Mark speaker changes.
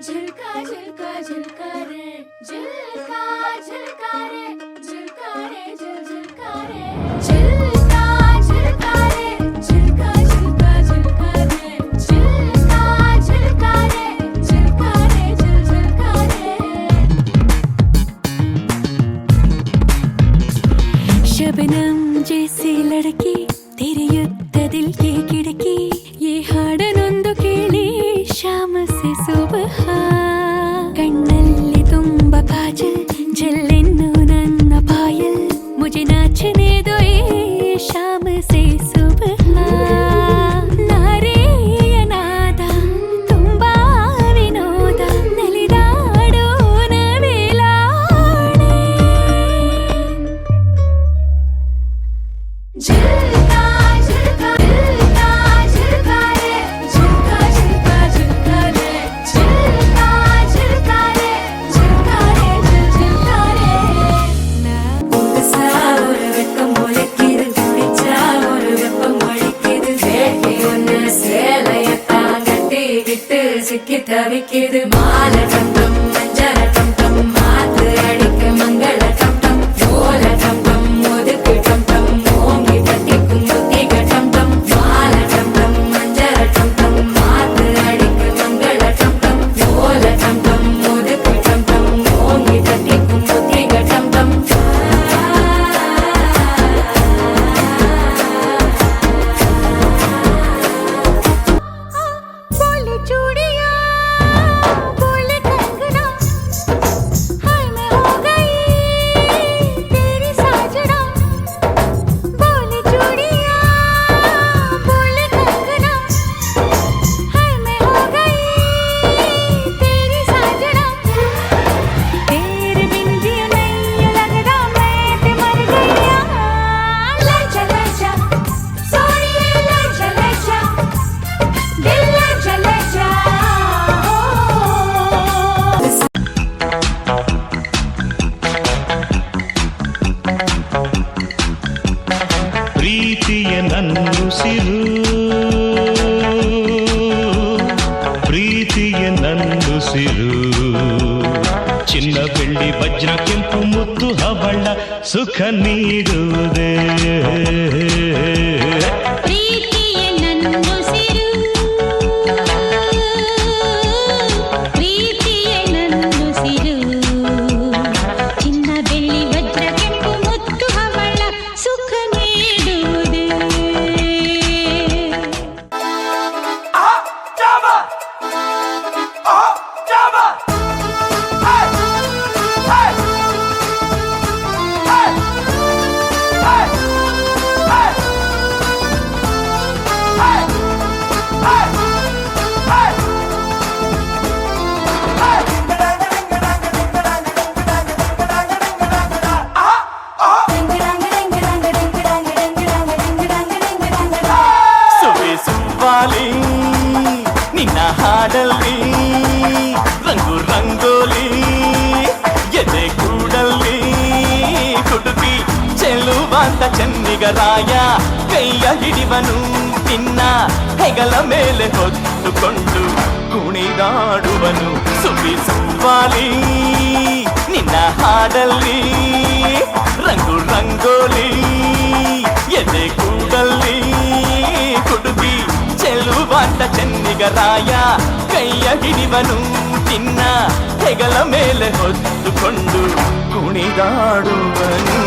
Speaker 1: झुलका झुलका झुलका रे झुलका झुलका रे झुलका रे झुलका रे झुलका झुलका रे झुलका झुलका झुलका रे झुलका झुलका रे झुलका रे झुलका रे
Speaker 2: शबनम जैसी लड़की तेरे युद्ध दिल की खिड़की ये हाडनೊಂದು ಕೇಳಿ शाम से सुबह कಣ್ಣಲ್ಲಿ ತುಂಬ ಕಾಜಲ್ ಜಲ್ಲೆನ್ನು ನನ್ನ ಪಾಯಲ್ मुझे नाचने दो ये शाम से सुबह ನಾರೆಯ ನಾದ ತುಂಬಾ ವಿನೋದ ನಲಿದಾಡೋ ನವಿಲಾಣೆ
Speaker 1: झुलका झुलका झुलका झुलका रे झुलका झुलका झुलका रे झुलका झुलका रे झुलका रे झुलका रे
Speaker 2: புதுசா ஒரு வெக்கம் ஒலிக்குது பிடிச்சா ஒரு வெப்பம் ஒழிக்குது வேட்டி ஒண்ணு சேலையத்தான் கட்டிக்கிட்டு சிக்கி தவிக்குது மாலை டம்டம் மஞ்சள டம்டம் மாத்து அடிக்க மங்கள டம்டம் ஓல டம்டம் ஒதுக்கு டம்டம் ஓங்கி பட்டிக்கும் புத்திக டம்டம் மாலை டம்டம் மஞ்சள டம்டம் மாத்து அடிக்க மங்கள டம்டம் ஓல டம்டம் ஒதுக்கு டம்டம் ஓங்கி பட்டிக்கும் புத்திக டம்டம் बोले चूड़ियां बोले कंगना हाय मैं हो गई तेरी साजना बोले चूड़ियां बोले कंगना हाय मैं हो गई तेरी साजना तेरे बिन जियो नहीं लगदा मैं ते मर गईया
Speaker 1: लजा लजा सोनिए लजा लजा दिल लजा लजा
Speaker 3: ಪ್ರೀತಿಯ ನನ್ನುಸಿರು ಪ್ರೀತಿಯ ನನ್ನುಸಿರು ಚಿನ್ನ ಬೆಳ್ಳಿ ವಜ್ರ ಕೆಂಪು ಮುತ್ತು ಹವಳ ಸುಖ ನೀಡುವುದೇ
Speaker 1: ಪ್ರೀತಿಯೇ ನನ್ನುಸಿರು ಪ್ರೀತಿಯೇ ನನ್ನುಸಿರು ಚಿನ್ನ ಬೆಳ್ಳಿ ವಜ್ರ ಕೆಂಪು ಮುತ್ತು ಹವಳ ಸುಖ ನೀಡುವುದೇ
Speaker 4: ಸುವೆ ಸುವ್ವಾಲಿ ನಿನ್ನ ಹಾಡಲ್ಲಿ ರಂಗು ರಂಗೋಲಿ ಎದೆ ಕೂಡಲ್ಲಿ ಕುಡುಕಿ ಚೆಲುವಾಂತ ಚೆನ್ನಿಗರಾಯ ಕೈಯ ಹಿಡಿವನು ನಿನ್ನ ಹೆಗಲ ಮೇಲೆ ಹೊತ್ತುಕೊಂಡು ಕುಣಿದಾಡುವನು ಸುವಿ ಸುವ್ವಾಲಿ ನಿನ್ನ ಹಾಡಲ್ಲಿ ರಂಗು ರಂಗೋಲಿ ಎದೆ ಕೂಡಲ್ಲಿ ಕುಡುಕಿ ಚೆಲುವಾಂತ ಚೆನ್ನಿಗರಾಯ ಕೈಯ ಹಿಡಿವನು ನಿನ್ನ ಹೆಗಲ ಮೇಲೆ ಹೊತ್ತುಕೊಂಡು ಕುಣಿದಾಡುವನು